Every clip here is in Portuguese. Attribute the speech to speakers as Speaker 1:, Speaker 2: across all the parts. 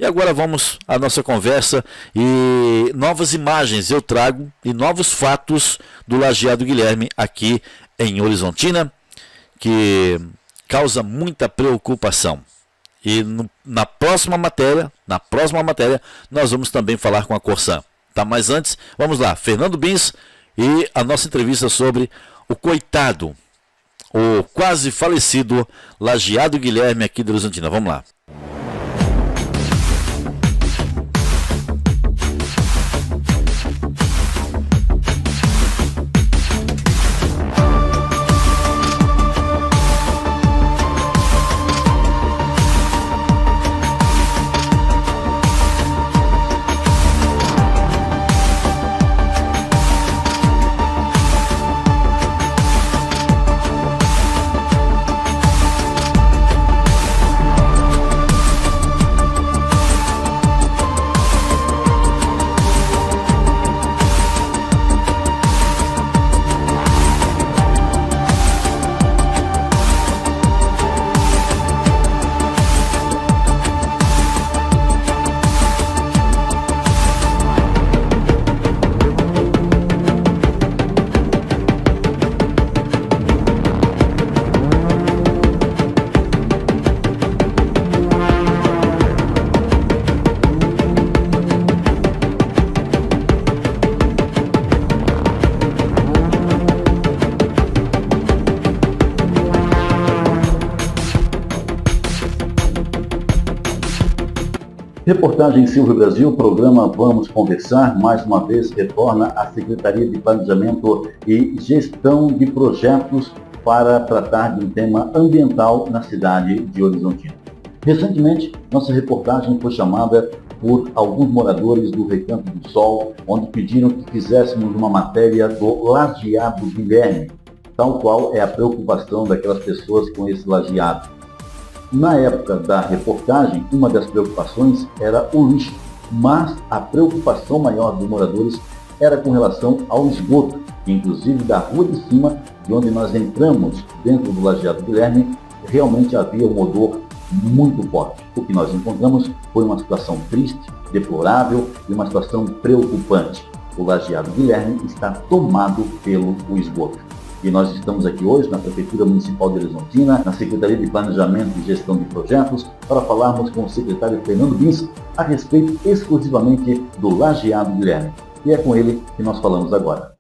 Speaker 1: agora vamos à nossa conversa e novas imagens eu trago e novos fatos do Lajeado Guilherme aqui em Horizontina, que causa muita preocupação. E na próxima matéria, nós vamos também falar com a Corsan. Tá? Mas antes, vamos lá, Fernando Bins e a nossa entrevista sobre o coitado, o quase falecido Lajeado Guilherme aqui de Horizontina. Vamos lá.
Speaker 2: Reportagem Silvio Brasil, programa Vamos Conversar, mais uma vez retorna à Secretaria de Planejamento e Gestão de Projetos para tratar de um tema ambiental na cidade de Horizontina. Recentemente, nossa reportagem foi chamada por alguns moradores do Recanto do Sol, onde pediram que fizéssemos uma matéria do Lajeado Guilherme, tal qual é a preocupação daquelas pessoas com esse lajeado. Na época da reportagem, uma das preocupações era o lixo, mas a preocupação maior dos moradores era com relação ao esgoto, inclusive da rua de cima, de onde nós entramos dentro do Lajeado Guilherme, realmente havia um odor muito forte. O que nós encontramos foi uma situação triste, deplorável e uma situação preocupante. O Lajeado Guilherme está tomado pelo esgoto. E nós estamos aqui hoje na Prefeitura Municipal de Horizontina, na Secretaria de Planejamento e Gestão de Projetos, para falarmos com o secretário Fernando Bins a respeito exclusivamente do Lajeado Guilherme. E é com ele que nós falamos agora.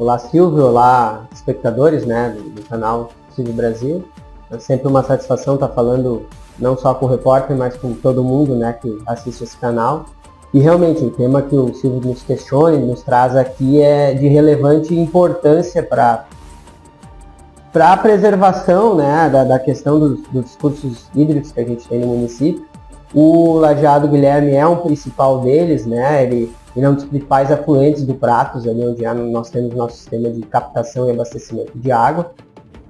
Speaker 3: Olá Silvio, olá espectadores, né, do canal Silvio Brasil. É sempre uma satisfação estar falando não só com o repórter, mas com todo mundo, né, que assiste esse canal. E realmente o tema que o Silvio nos questiona e nos traz aqui é de relevante importância para a preservação, né, da questão dos recursos hídricos que a gente tem no município. O Lajeado Guilherme é um principal deles, né, ele é um dos principais afluentes do Pratos, ali onde nós temos nosso sistema de captação e abastecimento de água.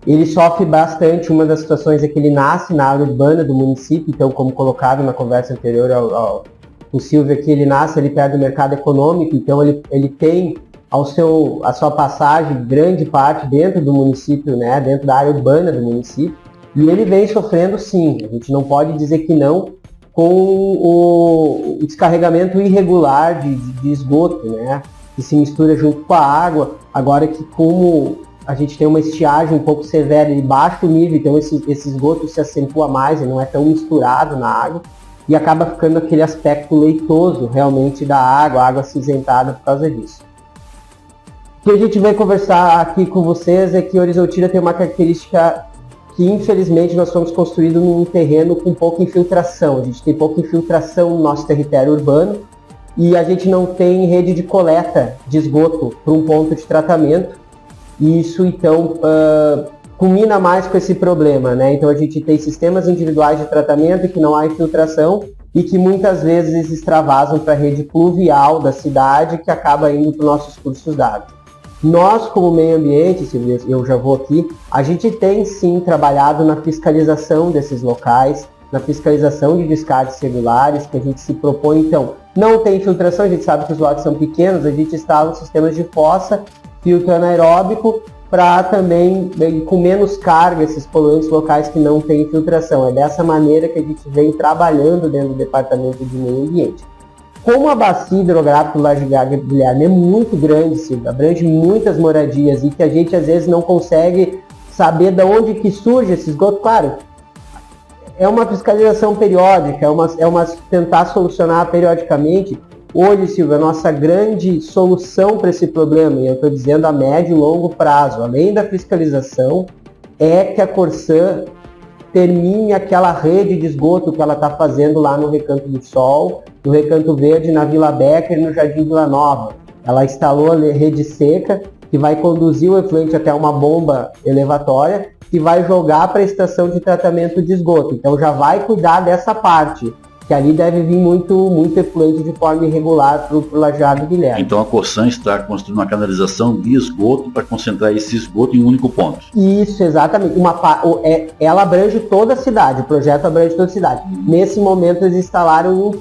Speaker 3: Ele sofre bastante, uma das situações é que ele nasce na área urbana do município, então como colocado na conversa anterior ao Silvio aqui, ele nasce ali perto do mercado econômico, então ele tem a sua passagem, grande parte dentro do município, né, dentro da área urbana do município, e ele vem sofrendo sim, a gente não pode dizer que não, com o descarregamento irregular de esgoto, né, que se mistura junto com a água. Agora que como a gente tem uma estiagem um pouco severa de baixo nível, então esse esgoto se acentua mais, ele não é tão misturado na água, e acaba ficando aquele aspecto leitoso realmente da água, a água acinzentada por causa disso. O que a gente vai conversar aqui com vocês é que Horizontina tem uma característica que infelizmente nós fomos construídos num terreno com pouca infiltração. A gente tem pouca infiltração no nosso território urbano e a gente não tem rede de coleta de esgoto para um ponto de tratamento. E isso então culmina mais com esse problema, né? Então a gente tem sistemas individuais de tratamento que não há infiltração e que muitas vezes extravasam para a rede pluvial da cidade, que acaba indo para os nossos cursos d'água. Nós, como meio ambiente, Silvio, eu já vou aqui, a gente tem sim trabalhado na fiscalização desses locais, na fiscalização de descartes regulares, que a gente se propõe, então, não tem infiltração, a gente sabe que os lotes são pequenos, a gente instala sistemas de fossa, filtro anaeróbico, para também, com menos carga, esses poluentes locais que não têm infiltração. É dessa maneira que a gente vem trabalhando dentro do Departamento de Meio Ambiente. Como a bacia hidrográfica do Lajeado Guilherme é muito grande, Silvio, abrange muitas moradias e que a gente às vezes não consegue saber de onde que surge esse esgoto, claro, é uma fiscalização periódica, é uma tentar solucionar periodicamente. Hoje, Silvio, a nossa grande solução para esse problema, e eu estou dizendo a médio e longo prazo, além da fiscalização, é que a Corsã termine aquela rede de esgoto que ela está fazendo lá no Recanto do Sol, no Recanto Verde, na Vila Becker e no Jardim Vila Nova. Ela instalou a rede seca, que vai conduzir o efluente até uma bomba elevatória, que vai jogar para a estação de tratamento de esgoto. Então já vai cuidar dessa parte, que ali deve vir muito efluente de forma irregular para o Lajeado Guilherme.
Speaker 2: Então a Corsã está construindo uma canalização de esgoto para concentrar esse esgoto em um único ponto.
Speaker 3: Isso, exatamente. Ela abrange toda a cidade, o projeto abrange toda a cidade. Nesse momento eles instalaram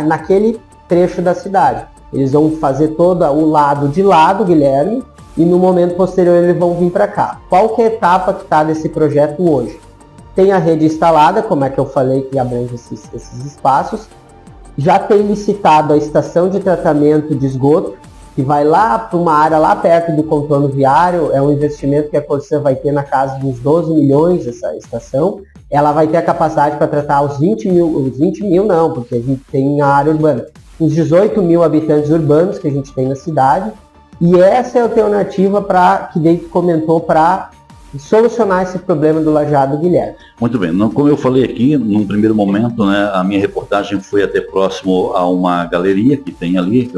Speaker 3: naquele trecho da cidade. Eles vão fazer todo o lado de lá do Guilherme e no momento posterior eles vão vir para cá. Qual que é a etapa que está desse projeto hoje? Tem a rede instalada, como é que eu falei, que abrange esses espaços. Já tem licitado a estação de tratamento de esgoto, que vai lá para uma área lá perto do contorno viário. É um investimento que a Corsã vai ter na casa de uns 12 milhões, essa estação. Ela vai ter a capacidade para tratar os 20 mil não, porque a gente tem a área urbana. Os 18 mil habitantes urbanos que a gente tem na cidade. E essa é a alternativa que David comentou para solucionar esse problema do Lajeado Guilherme.
Speaker 2: Muito bem, como eu falei aqui, num primeiro momento, né, a minha reportagem foi até próximo a uma galeria que tem ali,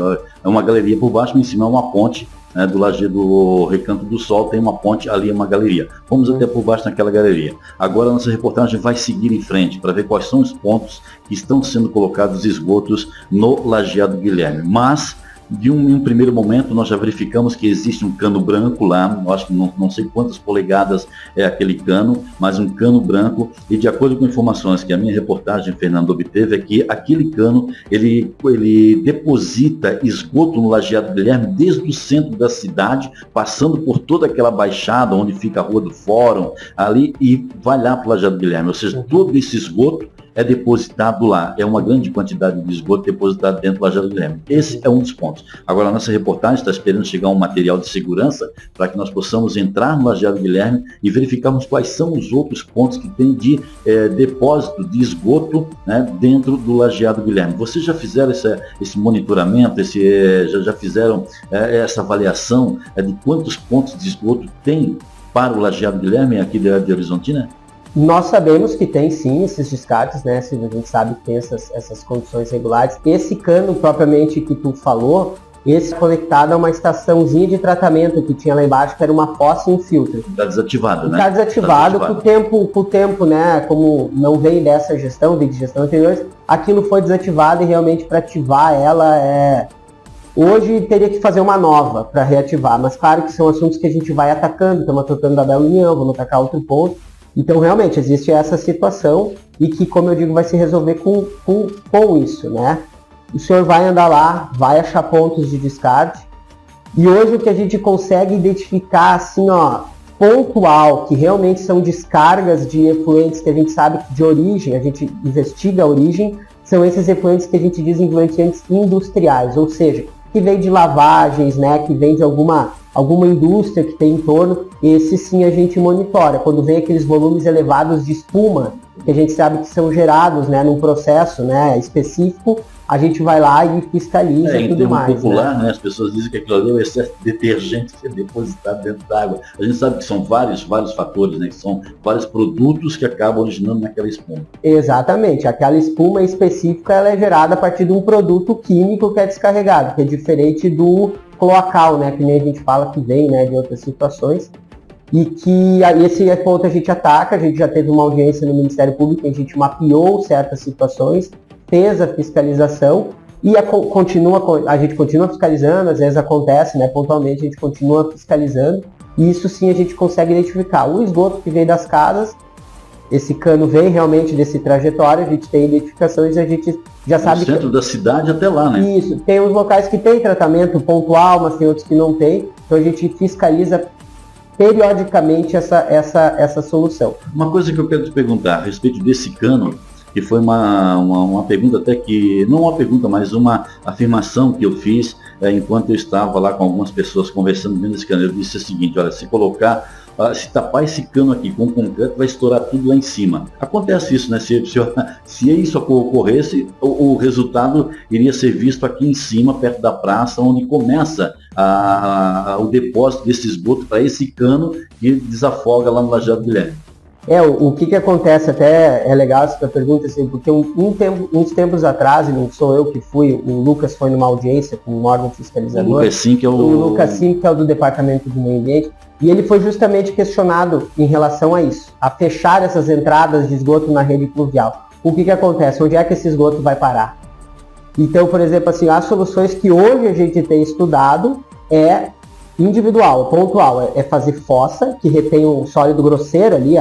Speaker 2: é uma galeria por baixo, mas em cima é uma ponte, né, do Lajeado do Recanto do Sol, tem uma ponte, ali é uma galeria. Vamos até por baixo naquela galeria. Agora a nossa reportagem vai seguir em frente para ver quais são os pontos que estão sendo colocados esgotos no Lajeado Guilherme. Mas em um primeiro momento, nós já verificamos que existe um cano branco lá, eu acho que não sei quantas polegadas é aquele cano, mas um cano branco, e de acordo com informações que a minha reportagem, Fernando, obteve, é que aquele cano, ele deposita esgoto no Lajeado Guilherme desde o centro da cidade, passando por toda aquela baixada, onde fica a Rua do Fórum, ali, e vai lá para o Lajeado Guilherme, ou seja, todo esse esgoto é depositado lá. É uma grande quantidade de esgoto depositado dentro do Lajeado Guilherme. Esse é um dos pontos. Agora, a nossa reportagem está esperando chegar um material de segurança para que nós possamos entrar no Lajeado Guilherme e verificarmos quais são os outros pontos que tem de depósito de esgoto, né, dentro do Lajeado Guilherme. Vocês já fizeram esse monitoramento, já fizeram essa avaliação de quantos pontos de esgoto tem para o Lajeado Guilherme aqui de Horizontina?
Speaker 3: Nós sabemos que tem sim esses descartes, né, Silvio? A gente sabe que tem essas condições regulares. Esse cano propriamente que tu falou, esse conectado a uma estaçãozinha de tratamento que tinha lá embaixo, que era uma fossa e um filtro.
Speaker 2: Está desativado, né?
Speaker 3: Está desativado. Com o tempo, né, como não veio dessa gestão, veio de gestão anterior, aquilo foi desativado e realmente para ativar ela hoje teria que fazer uma nova para reativar, mas claro que são assuntos que a gente vai atacando, estamos tratando da Bela União, vamos atacar outro ponto. Então, realmente, existe essa situação e que, como eu digo, vai se resolver com isso, né? O senhor vai andar lá, vai achar pontos de descarte e hoje o que a gente consegue identificar, assim, pontual, que realmente são descargas de efluentes que a gente sabe que de origem, a gente investiga a origem, são esses efluentes que a gente diz efluentes industriais, ou seja, que vem de lavagens, né, que vem de alguma indústria que tem em torno, esse sim a gente monitora. Quando vem aqueles volumes elevados de espuma, que a gente sabe que são gerados, né, num processo, né, específico, a gente vai lá e fiscaliza e tudo mais. Em
Speaker 2: popular, né, as pessoas dizem que aquilo ali é o excesso de detergente que é depositado dentro da água. A gente sabe que são vários fatores, né, que são vários produtos que acabam originando naquela espuma.
Speaker 3: Exatamente. Aquela espuma específica ela é gerada a partir de um produto químico que é descarregado, que é diferente do cloacal, né, que nem a gente fala que vem, né, de outras situações. E que esse ponto a gente ataca, a gente já teve uma audiência no Ministério Público, a gente mapeou certas situações, fez a fiscalização E a gente continua fiscalizando, às vezes acontece, né, pontualmente a gente continua fiscalizando, e isso sim a gente consegue identificar. O esgoto que vem das casas, esse cano vem realmente desse trajetório, a gente tem identificações e a gente já sabe...
Speaker 2: Do centro da cidade até lá, né?
Speaker 3: Isso, tem uns locais que tem tratamento pontual, mas tem outros que não tem, então a gente fiscaliza periodicamente essa solução.
Speaker 2: Uma coisa que eu quero te perguntar a respeito desse cano, que foi uma pergunta até que, não uma pergunta, mas uma afirmação que eu fiz enquanto eu estava lá com algumas pessoas conversando dentro desse cano. Eu disse o seguinte: olha, se tapar esse cano aqui com concreto, vai estourar tudo lá em cima. Acontece isso, né? Se isso ocorresse, o resultado iria ser visto aqui em cima, perto da praça, onde começa o depósito desse esgoto para esse cano que desafoga lá no Lajeado Guilherme.
Speaker 3: O que acontece, até é legal essa pergunta, assim, porque uns tempos atrás, e não sou eu que fui, o Lucas foi numa audiência com um órgão fiscalizador.
Speaker 2: O Lucas Sim, que é o
Speaker 3: Lucas Sim, que é o do Departamento do Meio Ambiente, e ele foi justamente questionado em relação a isso, a fechar essas entradas de esgoto na rede pluvial. O que acontece? Onde é que esse esgoto vai parar? Então, por exemplo, assim, as soluções que hoje a gente tem estudado é individual, pontual, é fazer fossa, que retém um sólido grosseiro ali,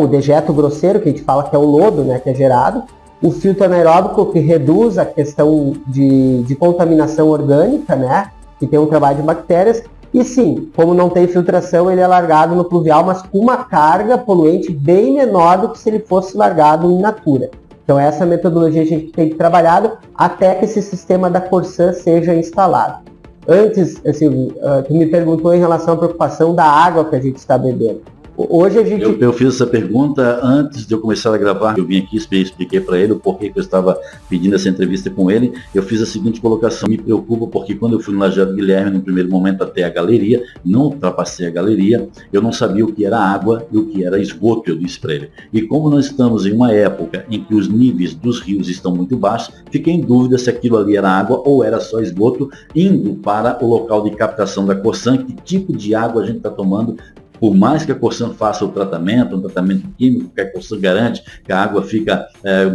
Speaker 3: o dejeto grosseiro, que a gente fala que é o lodo, né, que é gerado, o filtro anaeróbico, que reduz a questão de contaminação orgânica, né, que tem um trabalho de bactérias, e sim, como não tem filtração, ele é largado no pluvial, mas com uma carga poluente bem menor do que se ele fosse largado in natura. Então essa metodologia a gente tem trabalhado até que esse sistema da Corsan seja instalado. Antes, assim, tu me perguntou em relação à preocupação da água que a gente está bebendo. Hoje a gente...
Speaker 2: Eu fiz essa pergunta antes de eu começar a gravar. Eu vim aqui e expliquei para ele o porquê que eu estava pedindo essa entrevista com ele. Eu fiz a seguinte colocação: me preocupa porque quando eu fui no Lajeado Guilherme, no primeiro momento até a galeria, não ultrapassei a galeria, eu não sabia o que era água e o que era esgoto, eu disse para ele. E como nós estamos em uma época em que os níveis dos rios estão muito baixos, fiquei em dúvida se aquilo ali era água ou era só esgoto, indo para o local de captação da Corsan, que tipo de água a gente está tomando. Por mais que a Corsan faça um tratamento químico, que a Corsan garante que a água fica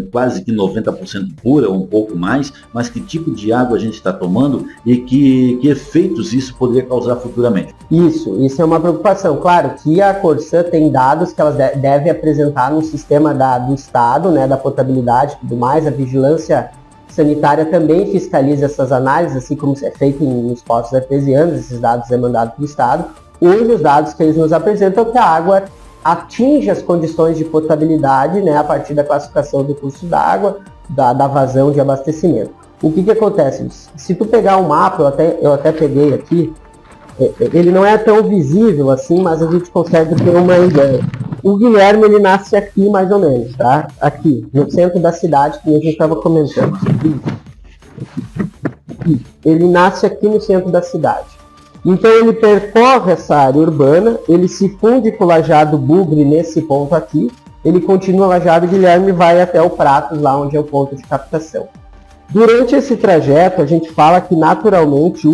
Speaker 2: quase que 90% pura, ou um pouco mais, mas que tipo de água a gente está tomando e que efeitos isso poderia causar futuramente?
Speaker 3: Isso é uma preocupação. Claro que a Corsan tem dados que ela deve apresentar no sistema do Estado, né, da potabilidade e tudo mais. A vigilância sanitária também fiscaliza essas análises, assim como é feito nos postos artesianos, esses dados é mandado para o Estado. Hoje os dados que eles nos apresentam é que a água atinge as condições de potabilidade, né, a partir da classificação do curso d'água, da vazão de abastecimento. O que acontece? Se tu pegar um mapa, eu até peguei aqui, ele não é tão visível assim, mas a gente consegue ter uma ideia. O Guilherme, ele nasce aqui mais ou menos, tá? Aqui, no centro da cidade, que a gente estava comentando. Ele nasce aqui no centro da cidade. Então ele percorre essa área urbana, ele se funde com o Lajeado Bugre nesse ponto aqui, ele continua o Lajeado Guilherme e vai até o Pratos, lá onde é o ponto de captação. Durante esse trajeto, a gente fala que naturalmente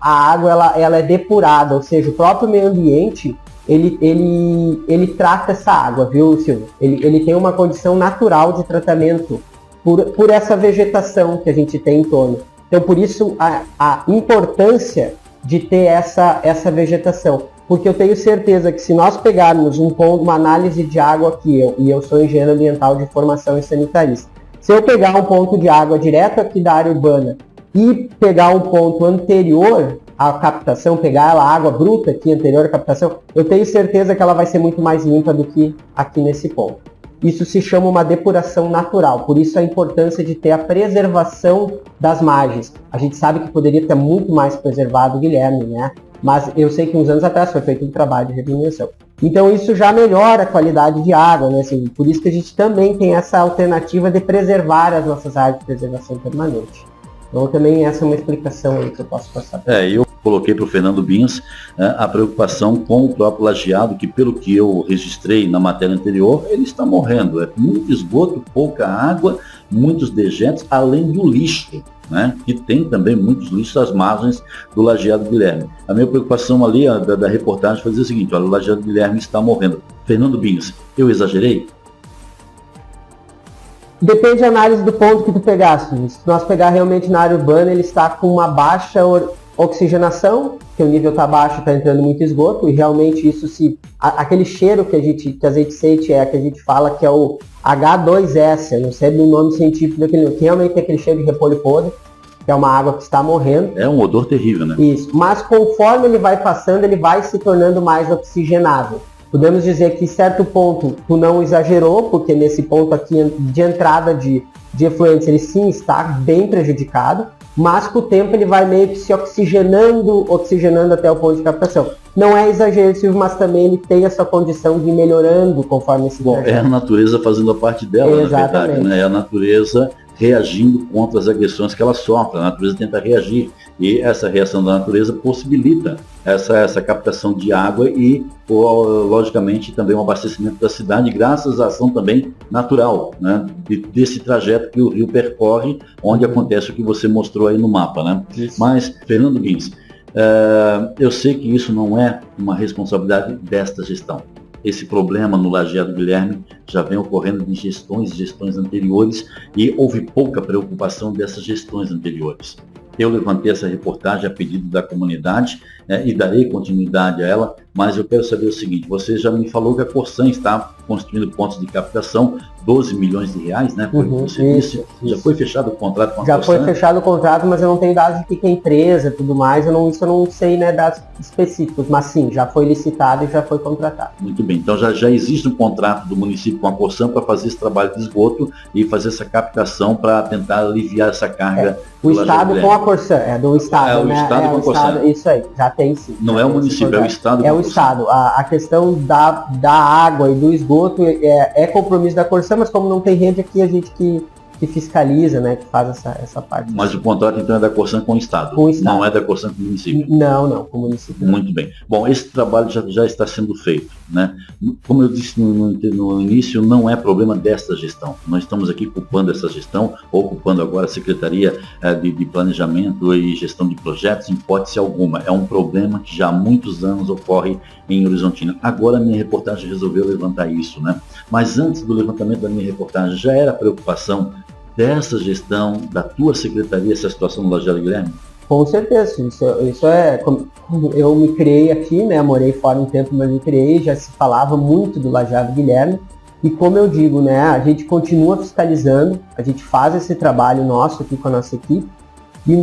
Speaker 3: a água ela é depurada, ou seja, o próprio meio ambiente ele trata essa água, viu, Silvio? Ele tem uma condição natural de tratamento por essa vegetação que a gente tem em torno. Então, por isso, a importância de ter essa vegetação, porque eu tenho certeza que se nós pegarmos uma análise de água aqui, e eu sou engenheiro ambiental de formação e sanitarista, se eu pegar um ponto de água direto aqui da área urbana e pegar um ponto anterior à captação, pegar a água bruta aqui anterior à captação, eu tenho certeza que ela vai ser muito mais limpa do que aqui nesse ponto. Isso se chama uma depuração natural, por isso a importância de ter a preservação das margens. A gente sabe que poderia ter muito mais preservado o Guilherme, né? Mas eu sei que uns anos atrás foi feito um trabalho de remediação. Então isso já melhora a qualidade de água, né? Assim, por isso que a gente também tem essa alternativa de preservar as nossas áreas de preservação permanente. Então também essa é uma explicação aí que eu posso passar.
Speaker 2: Eu coloquei para o Fernando Bins a preocupação com o próprio lajeado, que pelo que eu registrei na matéria anterior, ele está morrendo. É muito esgoto, pouca água, muitos dejetos, além do lixo, né? Que tem também muitos lixos às margens do Lajeado Guilherme. A minha preocupação ali da reportagem foi dizer o seguinte: olha, o Lajeado Guilherme está morrendo. Fernando Bins, eu exagerei?
Speaker 3: Depende da análise do ponto que tu pegasse. Se nós pegar realmente na área urbana, ele está com uma baixa oxigenação, que o nível está baixo, está entrando muito esgoto, e realmente isso aquele cheiro que a gente sente que a gente fala que é o H2S, eu não sei do nome científico daquele, que realmente tem aquele cheiro de repolho podre, que é uma água que está morrendo.
Speaker 2: É um odor terrível, né?
Speaker 3: Isso, mas conforme ele vai passando, ele vai se tornando mais oxigenável. Podemos dizer que em certo ponto tu não exagerou, porque nesse ponto aqui de entrada de efluentes ele sim está bem prejudicado, mas com o tempo ele vai meio que se oxigenando até o ponto de captação. Não é exagero, Silvio, mas também ele tem essa condição de ir melhorando conforme esse trajeto.
Speaker 2: É a natureza fazendo a parte dela,
Speaker 3: exatamente,
Speaker 2: na verdade, né? É a natureza reagindo contra as agressões que ela sofre. A natureza tenta reagir e essa reação da natureza possibilita essa captação de água e, logicamente, também o abastecimento da cidade, graças à ação também natural, né, desse trajeto que o rio percorre, onde acontece o que você mostrou aí no mapa, né? Mas, Fernando Guins, eu sei que isso não é uma responsabilidade desta gestão. Esse problema no Lajeado Guilherme já vem ocorrendo de gestões anteriores e houve pouca preocupação dessas gestões anteriores. Eu levantei essa reportagem a pedido da comunidade, né, e darei continuidade a ela, mas eu quero saber o seguinte: você já me falou que a Corsan está construindo pontos de captação, 12 milhões de reais, né? Foi o que você disse. Já foi fechado o contrato com a Corsan? Já foi
Speaker 3: fechado o contrato, mas eu não tenho dados de que é empresa e tudo mais, isso eu não sei, né, dados específicos, mas sim, já foi licitado e já foi contratado.
Speaker 2: Muito bem, então já existe um contrato do município com a Corsan para fazer esse trabalho de esgoto e fazer essa captação para tentar aliviar essa carga.
Speaker 3: O Estado com a Corsan, do Estado, né?
Speaker 2: O Estado com a Corsan.
Speaker 3: Isso aí, já tem sim.
Speaker 2: Não é o município, é o Estado.
Speaker 3: É o Estado. A questão da água e do esgoto é compromisso da Corsan, mas como não tem rede aqui, a gente que fiscaliza, né, que faz essa parte.
Speaker 2: Mas o contrato então é da Corsan com o Estado?
Speaker 3: Com o Estado.
Speaker 2: Não é da Corsan com o município?
Speaker 3: Não, com o município.
Speaker 2: Muito bem. Bom, esse trabalho já está sendo feito, né? Como eu disse no início, não é problema desta gestão. Nós estamos aqui culpando essa gestão, ou culpando agora a Secretaria de Planejamento e Gestão de Projetos, em hipótese alguma. É um problema que já há muitos anos ocorre em Horizontina. Agora a minha reportagem resolveu levantar isso, né? Mas antes do levantamento da minha reportagem, já era preocupação dessa gestão, da tua secretaria, essa situação no Lajeado Guilherme?
Speaker 3: Com certeza, isso é... Eu me criei aqui, né, morei fora um tempo, mas me criei, já se falava muito do Lajeado Guilherme, e como eu digo, né, a gente continua fiscalizando, a gente faz esse trabalho nosso aqui com a nossa equipe, e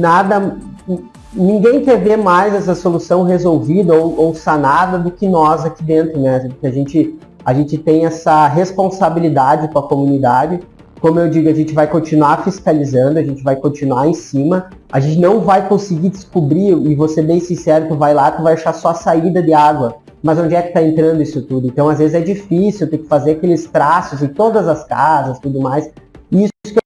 Speaker 3: ninguém quer ver mais essa solução resolvida ou sanada do que nós aqui dentro, né, porque a gente tem essa responsabilidade com a comunidade. Como eu digo, a gente vai continuar fiscalizando, a gente vai continuar em cima, a gente não vai conseguir descobrir, e vou ser bem sincero, tu vai lá, tu vai achar só a saída de água, mas onde é que está entrando isso tudo? Então, às vezes é difícil ter que fazer aqueles traços em todas as casas, tudo mais, e isso que eu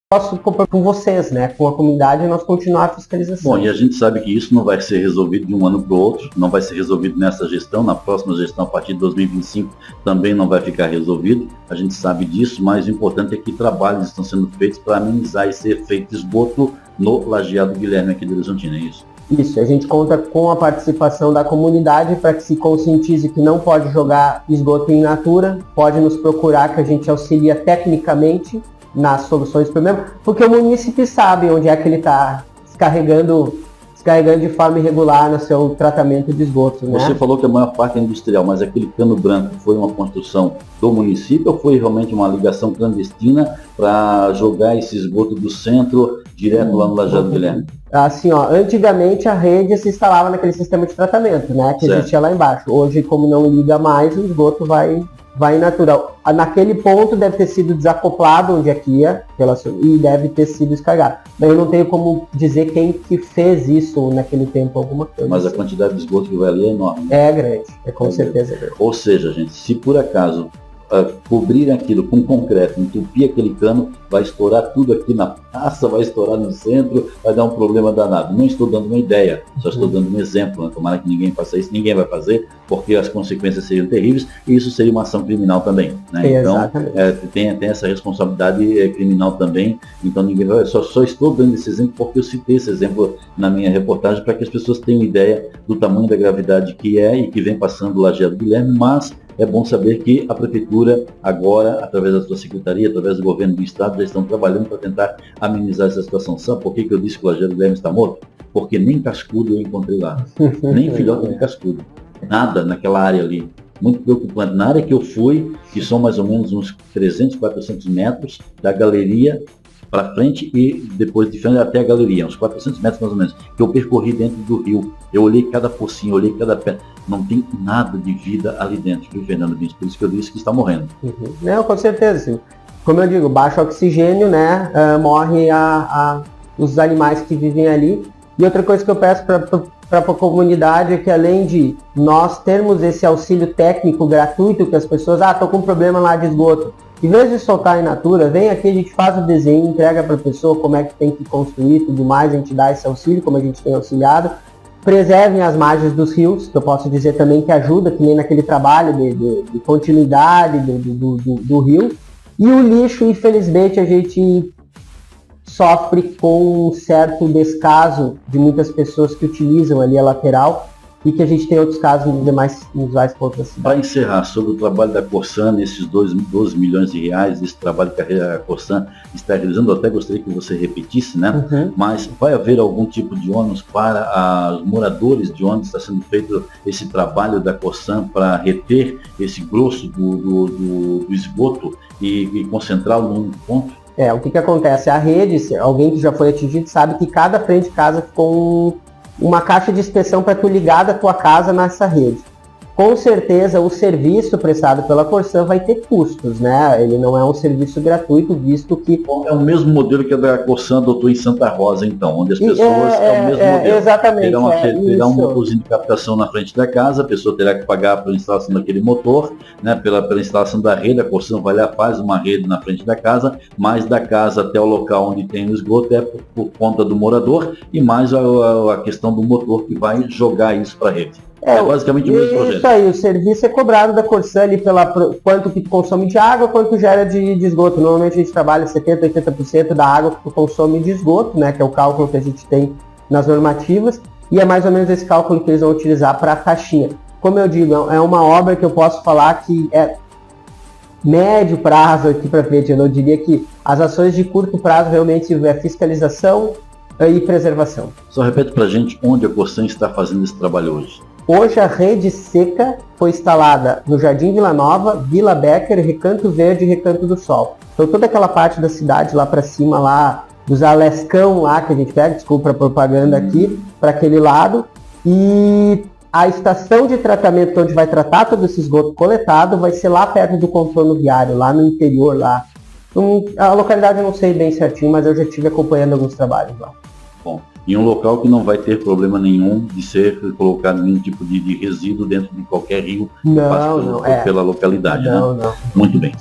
Speaker 3: posso com vocês, né, com a comunidade, nós continuar a fiscalização.
Speaker 2: Bom, e a gente sabe que isso não vai ser resolvido de um ano para o outro, não vai ser resolvido nessa gestão, na próxima gestão, a partir de 2025, também não vai ficar resolvido, a gente sabe disso, mas o importante é que trabalhos estão sendo feitos para amenizar esse efeito esgoto no Lajeado Guilherme aqui de Horizontina, é isso?
Speaker 3: Isso, a gente conta com a participação da comunidade para que se conscientize que não pode jogar esgoto in natura, pode nos procurar que a gente auxilia tecnicamente nas soluções do problema, porque o município sabe onde é que ele está descarregando de forma irregular no seu tratamento de esgoto, né?
Speaker 2: Você falou que a maior parte é industrial, mas aquele cano branco foi uma construção do município ou foi realmente uma ligação clandestina para jogar esse esgoto do centro direto lá no Lajeado Guilherme?
Speaker 3: Assim, antigamente a rede se instalava naquele sistema de tratamento, né, que existia lá embaixo. Hoje, como não liga mais, o esgoto vai natural. Naquele ponto deve ter sido desacoplado onde é que ia, e deve ter sido descarregado. Mas eu não tenho como dizer quem que fez isso naquele tempo, alguma coisa.
Speaker 2: Mas a quantidade de esgoto que vai ali é enorme.
Speaker 3: É grande, com certeza grande.
Speaker 2: Ou seja, gente, se por acaso cobrir aquilo com concreto, entupir aquele cano, vai estourar tudo aqui na praça, vai estourar no centro, vai dar um problema danado. Não estou dando uma ideia, só estou dando um exemplo, né? Tomara que ninguém faça isso, ninguém vai fazer, porque as consequências seriam terríveis e isso seria uma ação criminal também, né? Então, tem essa responsabilidade criminal também, então ninguém vai, só estou dando esse exemplo porque eu citei esse exemplo na minha reportagem para que as pessoas tenham ideia do tamanho da gravidade que é e que vem passando o Lajeado Guilherme, mas é bom saber que a Prefeitura agora, através da sua secretaria, através do governo do Estado, já estão trabalhando para tentar amenizar essa situação. Sabe por que eu disse que o Lajeado Guilherme está morto? Porque nem cascudo eu encontrei lá, nem filhote de cascudo, nada naquela área ali. Muito preocupante. Na área que eu fui, que são mais ou menos uns 300, 400 metros da galeria para frente e depois de frente até a galeria, uns 400 metros mais ou menos, que eu percorri dentro do rio. Eu olhei cada pocinho, olhei cada pedra. Não tem nada de vida ali dentro, viu, Fernando Bins? Por isso que eu disse que está morrendo.
Speaker 3: Não, com certeza, sim. Como eu digo, baixo oxigênio, né, morre os animais que vivem ali. E outra coisa que eu peço para a comunidade é que, além de nós termos esse auxílio técnico gratuito, que as pessoas, estou com um problema lá de esgoto, em vez de soltar in natura, vem aqui, a gente faz o desenho, entrega para a pessoa como é que tem que construir, tudo mais, a gente dá esse auxílio, como a gente tem auxiliado. Preservem as margens dos rios, que eu posso dizer também que ajuda, que nem naquele trabalho de continuidade do rio. E o lixo, infelizmente, a gente sofre com um certo descaso de muitas pessoas que utilizam ali a lateral e que a gente tem outros casos nos demais pontos da cidade.
Speaker 2: Para encerrar, sobre o trabalho da Corsan, nesses 12 milhões de reais, esse trabalho que a Corsan está realizando, eu até gostaria que você repetisse, né? Mas vai haver algum tipo de ônus para os moradores de onde está sendo feito esse trabalho da Corsan para reter esse grosso do esgoto e concentrá-lo num ponto?
Speaker 3: O que acontece? A rede, alguém que já foi atingido sabe que cada frente de casa ficou uma caixa de inspeção para tu ligar da tua casa nessa rede. Com certeza o serviço prestado pela Corsan vai ter custos, né? Ele não é um serviço gratuito, visto que...
Speaker 2: É o mesmo modelo que a da Corsan adotou em Santa Rosa, então, onde as pessoas... É o mesmo modelo.
Speaker 3: Exatamente.
Speaker 2: Terá um motorzinho de captação na frente da casa, a pessoa terá que pagar pela instalação daquele motor, né? Pela instalação da rede, a Corsan vai lá, faz uma rede na frente da casa, mas da casa até o local onde tem o esgoto é por conta do morador, e mais a questão do motor que vai jogar isso para a rede. É basicamente o mesmo projeto. Isso
Speaker 3: aí, o serviço é cobrado da Corsan ali pela quanto que tu consome de água, quanto gera de esgoto. Normalmente a gente trabalha 70%, 80% da água que tu consome de esgoto, né, que é o cálculo que a gente tem nas normativas, e é mais ou menos esse cálculo que eles vão utilizar para a caixinha. Como eu digo, é uma obra que eu posso falar que é médio prazo aqui para frente. Eu não diria que as ações de curto prazo realmente é fiscalização e preservação.
Speaker 2: Só repete para a gente onde a Corsan está fazendo esse trabalho hoje.
Speaker 3: Hoje a rede seca foi instalada no Jardim Vila Nova, Vila Becker, Recanto Verde e Recanto do Sol. Então toda aquela parte da cidade lá para cima, lá dos Alescão lá que a gente pega, desculpa a propaganda aqui, para aquele lado. E a estação de tratamento onde vai tratar todo esse esgoto coletado vai ser lá perto do contorno viário, lá no interior lá. A localidade eu não sei bem certinho, mas eu já estive acompanhando alguns trabalhos lá.
Speaker 2: Bom, em um local que não vai ter problema nenhum de ser colocado nenhum tipo de resíduo dentro de qualquer rio que passe pela localidade,
Speaker 3: não,
Speaker 2: né?
Speaker 3: Não.
Speaker 2: Muito bem.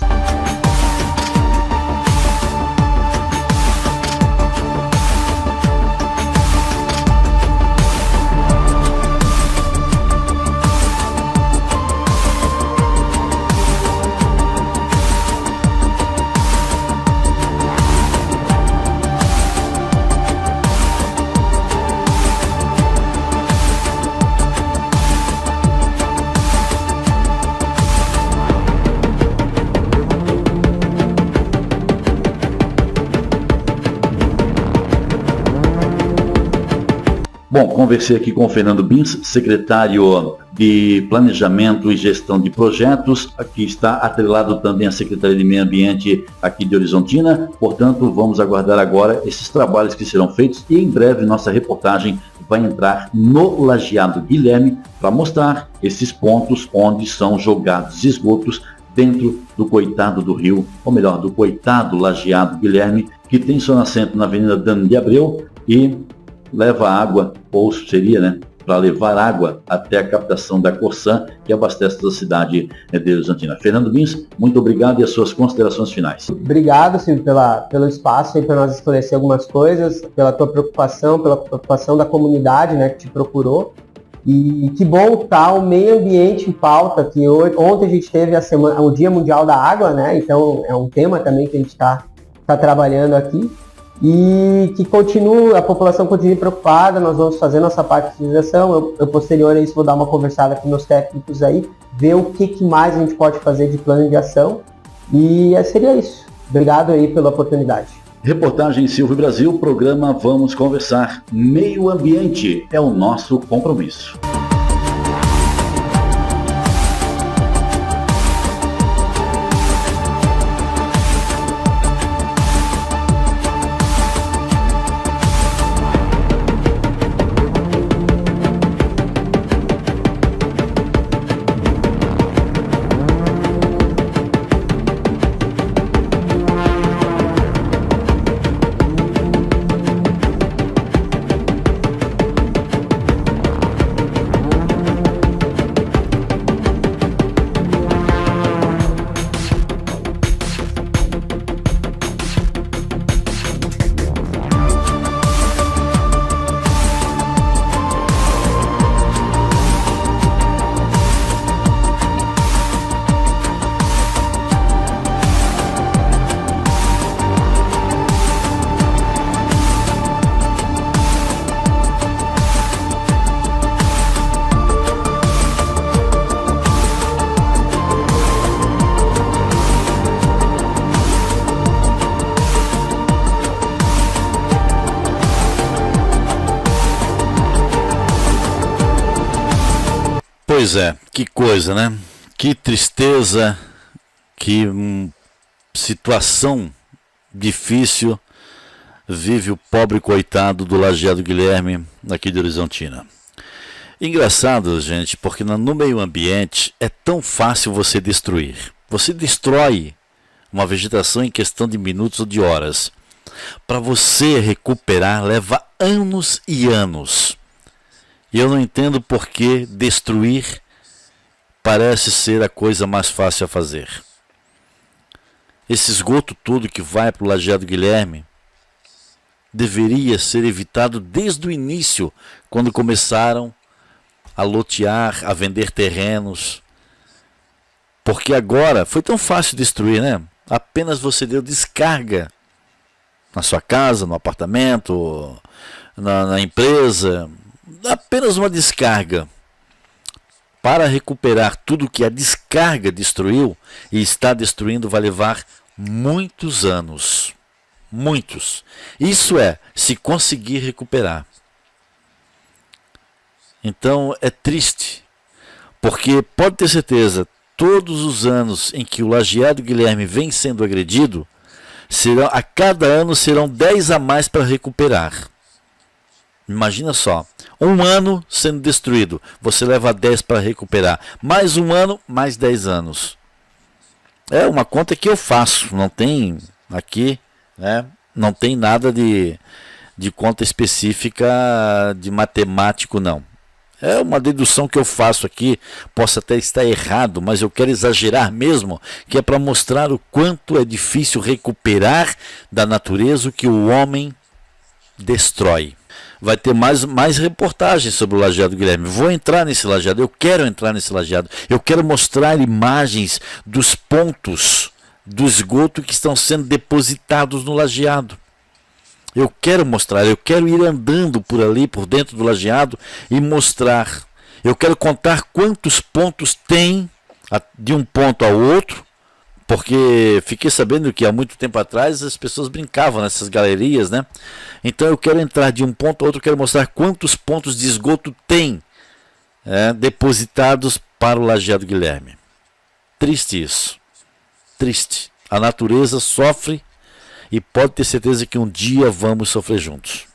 Speaker 2: Bom, conversei aqui com o Fernando Bins, secretário de Planejamento e Gestão de Projetos, que está atrelado também à Secretaria de Meio Ambiente aqui de Horizontina. Portanto, vamos aguardar agora esses trabalhos que serão feitos e em breve nossa reportagem vai entrar no Lajeado Guilherme para mostrar esses pontos onde são jogados esgotos dentro do coitado do rio, ou melhor, do coitado Lajeado Guilherme, que tem seu assento na Avenida Dano de Abreu e leva água, ou seria, né, para levar água até a captação da Corsan, que abastece toda a cidade de Horizontina. Fernando Bins, muito obrigado e as suas considerações finais.
Speaker 3: Obrigado, Silvio, pelo espaço para nós esclarecer algumas coisas, pela tua preocupação, pela preocupação da comunidade, né, que te procurou. E que bom tá o meio ambiente em pauta, que ontem a gente teve o Dia Mundial da Água, né, então é um tema também que a gente está trabalhando aqui. e que a população continue preocupada. Nós vamos fazer nossa parte de fiscalização. Eu posterior a isso vou dar uma conversada com meus técnicos aí, ver o que mais a gente pode fazer de plano de ação, e seria isso. Obrigado aí pela oportunidade.
Speaker 2: Reportagem Silvio Brasil, programa Vamos Conversar. Meio ambiente é o nosso compromisso.
Speaker 1: Pois é, que coisa, né? Que tristeza, que situação difícil vive o pobre coitado do Lajeado Guilherme aqui de Horizontina. Engraçado, gente, porque no meio ambiente é tão fácil você destruir. Você destrói uma vegetação em questão de minutos ou de horas. Para você recuperar leva anos e anos. E eu não entendo por que destruir parece ser a coisa mais fácil a fazer. Esse esgoto todo que vai para o Lajeado Guilherme deveria ser evitado desde o início, quando começaram a lotear, a vender terrenos. Porque agora foi tão fácil destruir, né? Apenas você deu descarga na sua casa, no apartamento, na empresa. Apenas uma descarga. Para recuperar tudo que a descarga destruiu e está destruindo vai levar muitos anos. Muitos. Isso é, se conseguir recuperar. Então é triste, porque pode ter certeza, todos os anos em que o Lajeado Guilherme vem sendo agredido, a cada ano serão 10 a mais para recuperar. Imagina só, um ano sendo destruído, você leva 10 para recuperar, mais um ano, mais 10 anos. É uma conta que eu faço, não tem aqui, né? Não tem nada de conta específica de matemático, não. É uma dedução que eu faço aqui, posso até estar errado, mas eu quero exagerar mesmo, que é para mostrar o quanto é difícil recuperar da natureza o que o homem destrói. Vai ter mais reportagens sobre o Lajeado Guilherme. Vou entrar nesse lajeado, eu quero entrar nesse lajeado. Eu quero mostrar imagens dos pontos do esgoto que estão sendo depositados no lajeado. Eu quero mostrar, eu quero ir andando por ali, por dentro do lajeado e mostrar. Eu quero contar quantos pontos tem de um ponto ao outro, porque fiquei sabendo que há muito tempo atrás as pessoas brincavam nessas galerias, né? Então eu quero entrar de um ponto ao outro, quero mostrar quantos pontos de esgoto tem depositados para o Lajeado Guilherme. Triste isso. Triste. A natureza sofre e pode ter certeza que um dia vamos sofrer juntos.